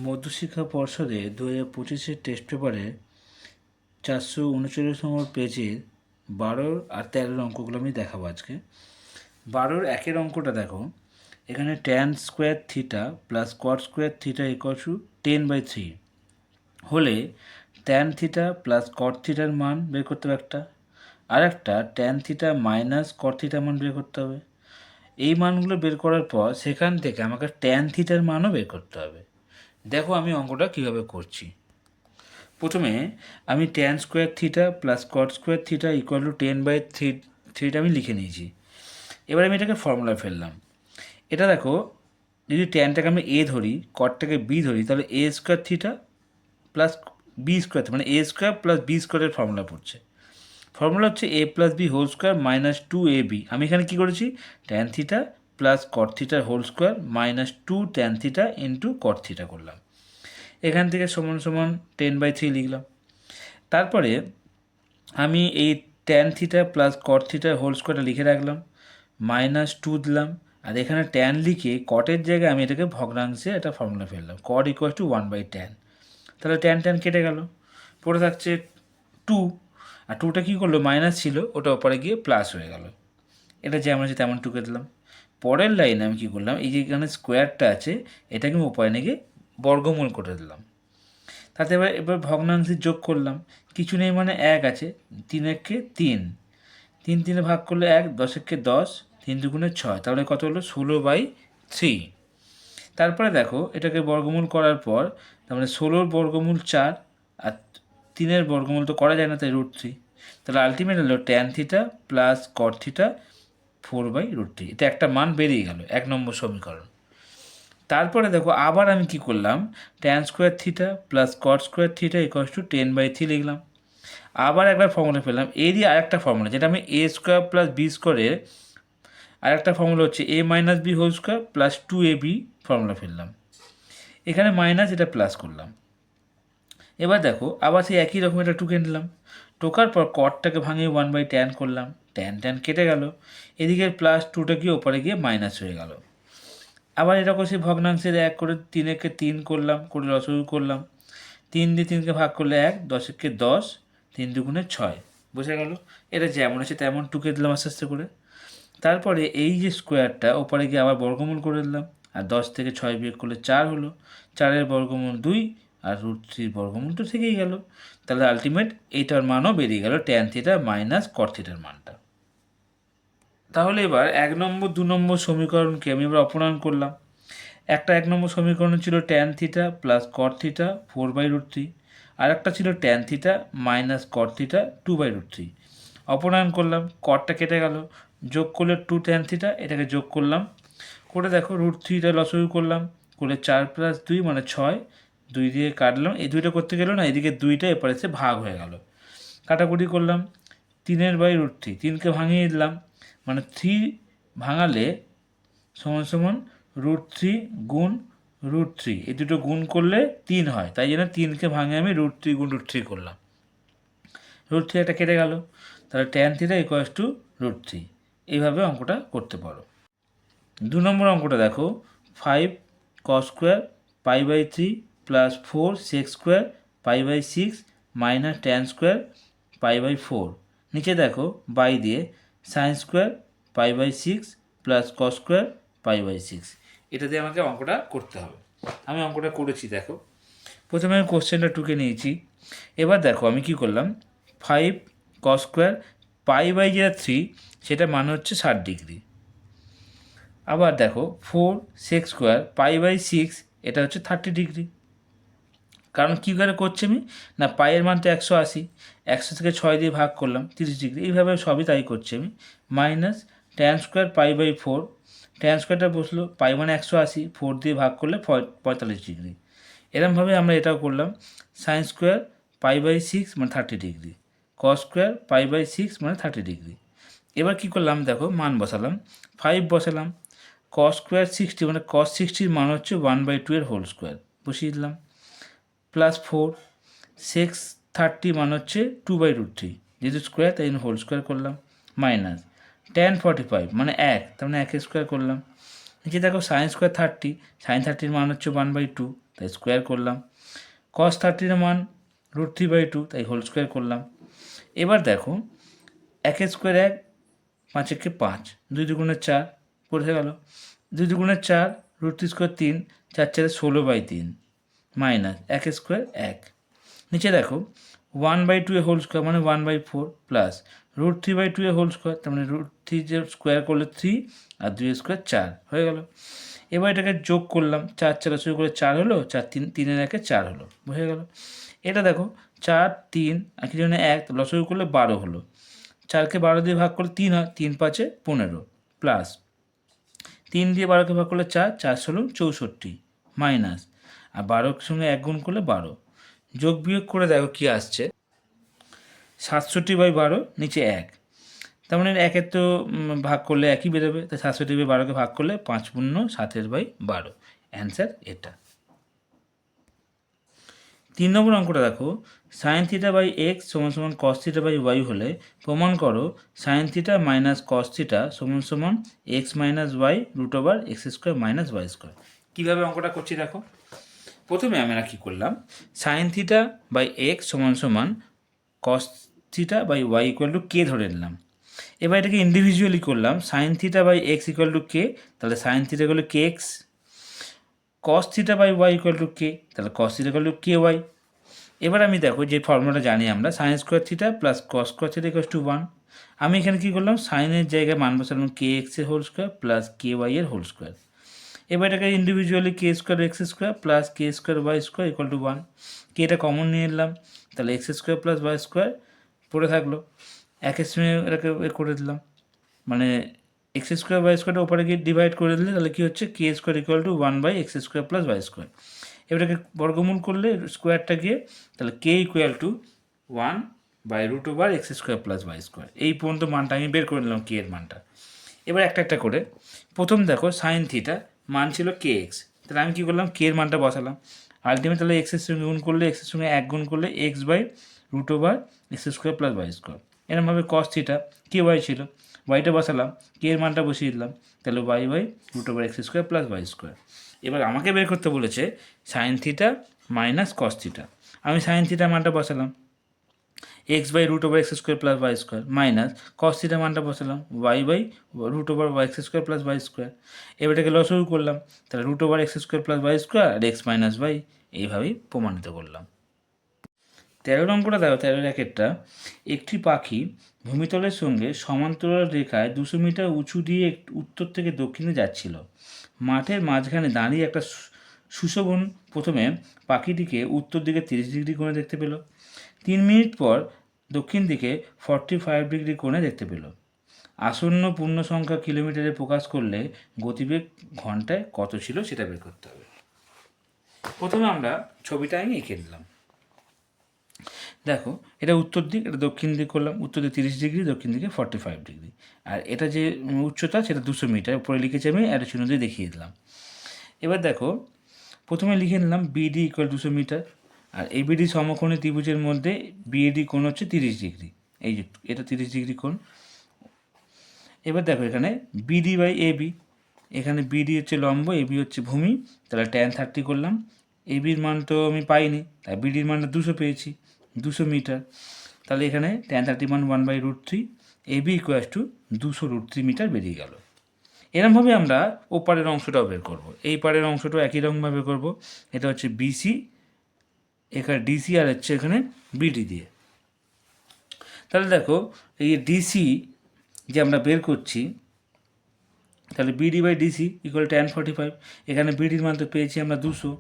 মধ্যশিক্ষা পর্ষদে 2025-এর test পেপারে 439 নম্বর পেজের 12 আর 13 অঙ্কগুলো আমি দেখাবো আজকে। 12 একের অঙ্কটা দেখো, এখানে tan square theta plus cot square theta = 10/3 হলে tan থিটা প্লাস কট থিটার মান বের করতে হবে একটা, আর একটা tan থিটা মাইনাস কট থিটার মান বের করতে হবে। এই মানগুলো বের করার পর সেখান থেকে আমাকে tan থিটার মানও বের করতে হবে। দেখো আমি অঙ্কটা কীভাবে করছি। প্রথমে আমি tan square theta plus cot square theta = 10/3 আমি লিখে নিয়েছি। এবার আমি এটাকে ফর্মুলা ফেললাম। এটা দেখো, যদি ট্যানটাকে আমি এ ধরি, কটটাকে বি ধরি, তাহলে A square theta plus B square, মানে এ স্কোয়ার প্লাস বি স্কোয়ারের ফর্মুলা পড়ছে। ফর্মুলা হচ্ছে a + b whole square -2ab। আমি এখানে কী করেছি, ট্যান থিটা প্লাস কট থিটার whole square -2 tan theta into cot theta করলাম। এখান থেকে সমান সমান 10/3 লিখলাম। তারপরে আমি এই tan থিটা প্লাস কট থিটার হোল স্কোয়ারটা লিখে রাখলাম, -2 দিলাম। আর এখানে ট্যান লিখে কটের জায়গায় আমি এটাকে ভগ্নাংশে একটা ফর্মুলা ফেললাম, কট = 1/tan। তাহলে ট্যান কেটে গেল, পড়ে থাকছে 2। আর 2টা কী করলো, মাইনাস ছিল, ওটা ওপরে গিয়ে প্লাস হয়ে গেল। এটা যেমন আছে তেমন টুকে দিলাম। পরের লাইনে আমি কী করলাম, এই যে এখানে স্কোয়ারটা আছে এটাকে আমি ওপরে নিয়ে গিয়ে বর্গমূল করে দিলাম। তাতে এবার ভগ্নাংশে যোগ করলাম, কিছু নেই মানে 1 আছে, 3 একে 3, 3 3 ভাগ করলে 1, 10 একে 10, 3 2 6, তাহলে কত হলো 16/3। তারপরে দেখো এটাকে বর্গমূল করার পর, তার মানে 16 বর্গমূল 4 আর 3 বর্গমূল তো করা যায় না, তাই √3। তাহলে আলটিমেট হলো tan থিটা প্লাস কট থিটা 4/√3। এটা একটা মান বেরিয়ে গেল, 1 নম্বর সমীকরণ। তারপরে দেখো আবার আমি কি করলাম, tan square theta plus cot square theta = 10/3 লিখলাম। আবার একবার ফর্মুলা পেলাম, এরই আরেকটা ফর্মুলা, যেটা আমি a স্কোয়ার প্লাস বি স্কোয়ারের আরেকটা ফর্মুলা হচ্ছে a - b whole square plus 2ab formula ফেললাম। এখানে মাইনাস, এটা প্লাস করলাম। এবার দেখো আবার সেই একই রকম এটা টুকে নিলাম। টোকার পর কটটাকে ভাঙিয়ে 1/tan করলাম, tan কেটে গেল, এদিকে +2টা গিয়ে ওপরে গিয়ে মাইনাস হয়ে গেল। আবার এরকম সেই ভগ্নাংশের 1 করে 3 একে 3 করলাম, করে লসাগু করলাম। 3 দিয়ে 3কে ভাগ করলে 1, 10 একে 10, 3 2 6, বোঝা গেল। এটা যেমন আছে তেমন টুকে দিলাম আস্তে আস্তে করে। তারপরে এই যে স্কোয়ারটা ওপরে গিয়ে আবার বর্গমূল করে দিলাম, আর 10 থেকে 6 বিয়োগ করলে 4 হলো, 4-এর বর্গমূল 2, আর √3 বর্গমূল তো থেকেই গেল। তাহলে আলটিমেট এইটার মানও বেরিয়ে গেল, tan থিটা মাইনাস কট থিটার মানটা। তাহলে এবার 1 নম্বর 2 নম্বর সমীকরণকে আমি এবার অপনয়ন করলাম। একটা 1 নম্বর সমীকরণ ছিল tan থিটা প্লাস কট থিটা 4/√3, আর একটা ছিল tan থিটা মাইনাস কট থিটা 2/√3। অপনয়ন করলাম, কটটা কেটে গেল, যোগ করলে 2 tan থিটা, এটাকে যোগ করলাম, করে দেখো √3টা লসাগু করলাম, করলে 4 + 2 মানে 6, 2 দিয়ে কাটলাম, এই 2টা করতে গেল না, এদিকে 2টা এপারে এসে ভাগ হয়ে গেল, কাটাকুটি করলাম, 3/√3, 3কে ভাঙিয়ে দিলাম, মানে 3 ভাঙালে সমান সমান √3 গুণ √3, এই দুটো গুণ করলে 3 হয়, তাই জন্য 3কে ভাঙে আমি √3 গুণ √3 করলাম। √3 একটা কেটে গেল, তাহলে tan থিটা = √3। এইভাবে অঙ্কটা করতে পারো। 2 নম্বর অঙ্কটা দেখো, 5 cos square π/3 plus 4 sec square π/6 minus tan square π/4। নিচে দেখো বাই দিয়ে sin square π/6 plus cos square π/6। এটা দিয়ে আমাকে অঙ্কটা করতে হবে। আমি অঙ্কটা করেছি, দেখো প্রথমে আমি কোশ্চেনটা টুকে নিয়েছি। এবার দেখো আমি কি করলাম, 5 cos স্কোয়ার π/3 সেটা মানে হচ্ছে 60 ডিগ্রি। আবার দেখো 4 sec স্কোয়ার π/6 এটা হচ্ছে 30 ডিগ্রি। কারণ কী করে করছি আমি, না পায়ের মান তো 180, 100 থেকে 6 দিয়ে ভাগ করলাম, 30 ডিগ্রি, এইভাবে সবই তাই করছি আমি। মাইনাস tan স্কোয়ার π/4, tan স্কোয়ারটা বসলো, পাই মানে 180, 4 দিয়ে ভাগ করলে 45 ডিগ্রি। এরমভাবে আমরা এটাও করলাম, sin স্কোয়ার π/6 মানে 30 ডিগ্রি, cos স্কোয়ার π/6 মানে 30 ডিগ্রি। এবার কী করলাম, দেখো মান বসালাম, 5 বসালাম, cos স্কোয়ার 60 মানে cos 60 মান হচ্ছে 1/2 এর হোল স্কোয়ার, বসিয়ে দিলাম, প্লাস 4 sec 30 মান হচ্ছে 2/√3, যেহেতু স্কোয়ার তাই জন্য হোল স্কোয়ার করলাম, মাইনাস tan 45 মানে 1, তার মানে 1 স্কোয়ার করলাম। নিচে দেখো sin স্কোয়ার 30, sin 30 মান হচ্ছে 1/2, তাই স্কোয়ার করলাম। কস 30 মান √3/2, তাই হোল স্কোয়ার করলাম। এবার দেখো 1 স্কোয়ার 1, 5 একে 5, 2 দুগুণে 4 পড়ে গেল। 2 দুগুণে 4, √3 স্কোয়ার 3, 4 4 16/3 মাইনাস 1 স্কোয়ার 1। নিচে দেখো 1/2 হোল স্কোয়ার মানে 1/4 প্লাস √3/2 হোল স্কোয়ার, তার মানে √3 যে স্কোয়ার করলে 3 আর 2 স্কোয়ার 4 হয়ে গেল। এবার এটাকে যোগ করলাম, 4 4 লসাগু করে 4 হলো, 4 3 3 1 4 হলো, হয়ে গেল। এটা দেখো 4 3 আর কি জন্য 1, লসাগু করলে 12 হলো। 4কে 12 দিয়ে ভাগ করলে 3 হয়, 3 5 15 প্লাস 3 দিয়ে 12কে ভাগ করলে 4, 4 16 64 মাইনাস আর 12 সঙ্গে 1 গুণ করলে 12, যোগ বিয়োগ করে দেখো কি আসছে 67/12, নিচে 1, তার মানে 1-এর তো ভাগ করলে একই বেরোবে, তাই 67/12কে ভাগ করলে 5 পূর্ণ 7/12, অ্যান্সার এটা। 3 নম্বর অঙ্কটা দেখো sin θ/x = cos θ/y হলে প্রমাণ করো sin θ minus cos θ = x minus y √x² minus y²। কীভাবে অঙ্কটা করছি দেখো, প্রথমে আমরা কী করলাম, sin θ/x = cos θ/y = k ধরে নিলাম। এবার এটাকে ইন্ডিভিজুয়ালি করলাম, sin θ/x = k, তাহলে sin θ হলো kx, cos θ/y = k, তাহলে cos θ হলো ky। এবার আমি দেখো যে ফর্মুলাটা জানি আমরা, sin square theta plus cos square theta = 1। আমি এখানে কী করলাম, সাইনের জায়গায় মান বসালাম kx এর হোল স্কোয়ার প্লাস ky এর হোল স্কোয়ার। এবার এটাকে individually k² x² plus k² y² = 1, কে এটা কমন নিয়ে নিলাম, তাহলে x² প্লাস y² পড়ে থাকলো, একের সঙ্গে এটাকে করে দিলাম, মানে x² y² ওপরে গিয়ে ডিভাইড করে দিলে তাহলে কী হচ্ছে k² = 1/x² প্লাস y²। এবারটাকে বর্গমূল করলে স্কোয়ারটা গিয়ে তাহলে k = 1/√x² প্লাস y²। এই পর্যন্ত মানটা আমি বের করে নিলাম k এর মানটা। এবার একটা একটা করে, প্রথম দেখো sin θ মান ছিল kx, তাহলে আমি কী করলাম, k এর মানটা বসালাম। আলটিমেট তাহলে x এর সঙ্গে গুণ করলে x এর সঙ্গে 1 গুণ করলে x/√x² প্লাস y²। এরমভাবে cos θ ky ছিল, yটা বসালাম, k এর মানটা বসিয়ে দিলাম, তাহলে y/√x² প্লাস y²। এবার আমাকে বের করতে বলেছে sin θ মাইনাস cos θ। আমি sin θ মানটা বসালাম x/√x² plus y² minus cos θ মানটা বসালাম y/√x² প্লাস y²। এবার এটাকে লসাগু করলাম, তাহলে √x² প্লাস y² আর x মাইনাস y, এইভাবেই প্রমাণিত করলাম। 13 অঙ্কটা দেখো, 13-1 একটি পাখি ভূমিতলের সঙ্গে সমান্তরাল রেখায় 200 মিটার উঁচু দিয়ে উত্তর থেকে দক্ষিণে যাচ্ছিল। মাঠের মাঝখানে দাঁড়িয়ে একটা সুশোভন প্রথমে পাখিটিকে উত্তর দিকে 30 ডিগ্রি কোণে দেখতে পেল, 3 মিনিট পর দক্ষিণ দিকে 45 ডিগ্রি কোণে দেখতে পেল। আসন্ন পূর্ণ সংখ্যা কিলোমিটারে প্রকাশ করলে গতিবেগ ঘন্টায় কত ছিল সেটা বের করতে হবে। প্রথমে আমরা ছবিটা আমি এঁকে নিলাম। দেখো এটা উত্তর দিক, এটা দক্ষিণ দিক করলাম, উত্তর দিকে 30 ডিগ্রি, দক্ষিণ দিকে 45 ডিগ্রি, আর এটা যে উচ্চতা সেটা 200 মিটার, উপরে লিখেছি আমি, একটা চিহ্ন দিয়ে দেখিয়ে দিলাম। এবার দেখো প্রথমে লিখে নিলাম BD = 200 মিটার, আর ABD সমকোণী ত্রিভুজের মধ্যে BAD কোণ হচ্ছে 30 ডিগ্রি, এই যে এটা 30 ডিগ্রি কোণ। এবার দেখো এখানে BD/AB, এখানে BD হচ্ছে লম্ব, AB হচ্ছে ভূমি, তাহলে tan 30 করলাম। ABর মান তো আমি পাইনি, তাই BDর মানটা 200 পেয়েছি, 200 মিটার, তাহলে এখানে tan 30 মান 1/√3, AB = 200√3 মিটার বেরিয়ে গেল। এরমভাবে আমরা ওপারের অংশটাও বের করব, এই পারের অংশটাও একই রকমভাবে করব। এটা হচ্ছে BC, এখানে DC আর হচ্ছে এখানে BD দিয়ে। তাহলে দেখো এই DC যে আমরা বের করছি, তাহলে BD/DC = tan 45, এখানে BDর মান তো পেয়েছি আমরা 200,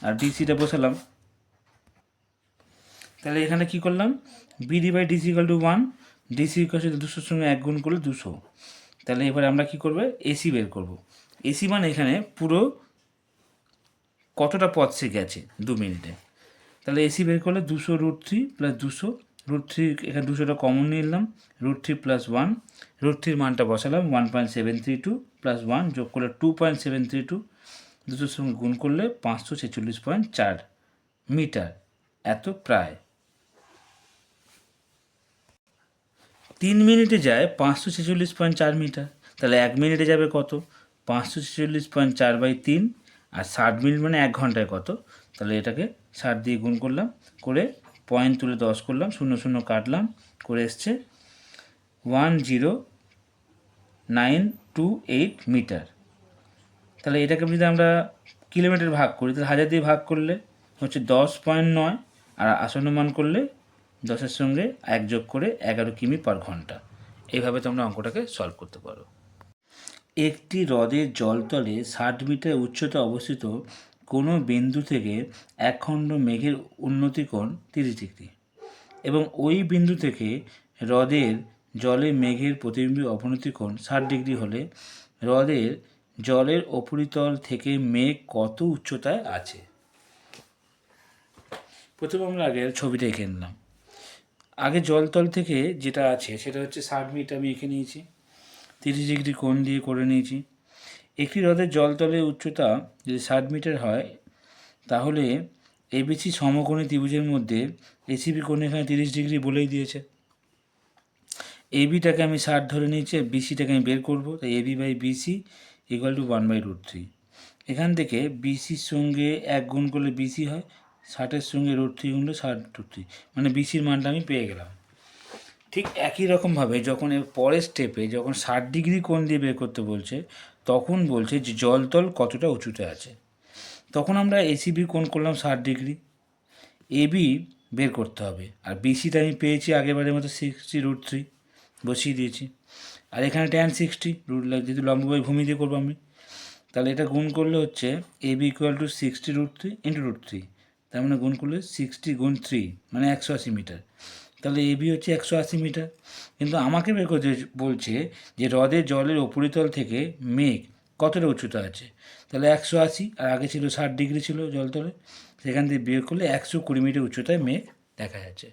আর DCটা বসালাম, তাহলে এখানে কি করলাম, BD/DC = 1, DC = 200 সঙ্গে 1 গুণ করলে 200। তাহলে এবার আমরা কি করব, AC বের করব। AC মানে এখানে পুরো কতটা পথ সে গেছে 2 মিনিটে, তাহলে AC বের করলে 200√3 প্লাস 200, √3 এখানে 200টা কমন নিয়ে নিলাম, √3 প্লাস 1, √3 মানটা বসালাম 1.732 প্লাস 1 যোগ করলে 2.732, 200 সঙ্গে গুণ করলে 546.4 মিটার, এত প্রায় 3 মিনিটে যায় 546.4 মিটার, তাহলে 1 মিনিটে যাবে কত, 546.4/3, আর 60 মিনিট মানে 1 ঘন্টায় কত, তাহলে এটাকে 60 দিয়ে গুণ করলাম, করে পয়েন্ট তুলে 10 করলাম, 0 0 কাটলাম, করে এসছে 10928 মিটার। তাহলে এটাকে যদি আমরা কিলোমিটার ভাগ করি, তাহলে 1000 দিয়ে ভাগ করলে হচ্ছে 10.9, আর আসন্ন মান করলে 10-এর সঙ্গে 1 যোগ করে 11 কিমি পার ঘন্টা। এইভাবে তোমরা অঙ্কটাকে সলভ করতে পারো। একটি হ্রদের জলতলে 60 মিটার উচ্চতা অবস্থিত কোনো বিন্দু থেকে একখণ্ড মেঘের উন্নতিকোণ 30 ডিগ্রি এবং ওই বিন্দু থেকে হ্রদের জলে মেঘের প্রতিবিম্ব অবনতিকোণ 60 ডিগ্রি হলে হ্রদের জলের উপরিতল থেকে মেঘ কত উচ্চতায় আছে। প্রথমে আমরা আগে ছবিটা এঁকে নিলাম। আগে জলতল থেকে যেটা আছে সেটা হচ্ছে 60 মিটার আমি এঁকে নিয়েছি, 30 ডিগ্রি কোণ দিয়ে করে নিয়েছি। একটি হ্রদের জলতলের উচ্চতা যদি 60 মিটার হয়, তাহলে এবিসি সমকোণী ত্রিভুজের মধ্যে এসিবি কোণ এখানে 30 ডিগ্রি বলেই দিয়েছে। এবিটাকে আমি 60 ধরে নিয়েছি, বিসিটাকে আমি বের করব, তাই AB by BC equal to 1/√3। এখান থেকে বিসির সঙ্গে 1 গুণ করলে বিসি হয়, 60-এর সঙ্গে √3 গুণলে 60√3, মানে বিসির মানটা আমি পেয়ে গেলাম। ঠিক একই রকমভাবে যখন এর পরের স্টেপে যখন 60 ডিগ্রি কোণ দিয়ে বের করতে বলছে, তখন বলছে যে জলতল কতটা উঁচুতে আছে। তখন আমরা এসিবি কোণ করলাম 60 ডিগ্রি, এবি বের করতে হবে, আর বিসিটা আমি পেয়েছি আগেরবারের মতো 60√3 বসিয়ে দিয়েছি, আর এখানে tan 60 যেহেতু লম্ববাই ভূমি দিয়ে করবো আমি, তাহলে এটা গুণ করলে হচ্ছে এবি ইকুয়াল টু 60√3 ইন্টু √3, তার মানে গুণ করলে 60 গুণ 3 মানে 180 মিটার। তাহলে এবি হচ্ছে 180 মিটার। কিন্তু আমাকে বের করতে বলছে যে হ্রদের জলের উপরিতল থেকে মেঘ কতটা উচ্চতা আছে, তাহলে 180, আর আগে ছিল 60 ডিগ্রি ছিল জলতলে, সেখান থেকে বিয়োগ করলে 120 মিটার উচ্চতায় মেঘ দেখা যাচ্ছে।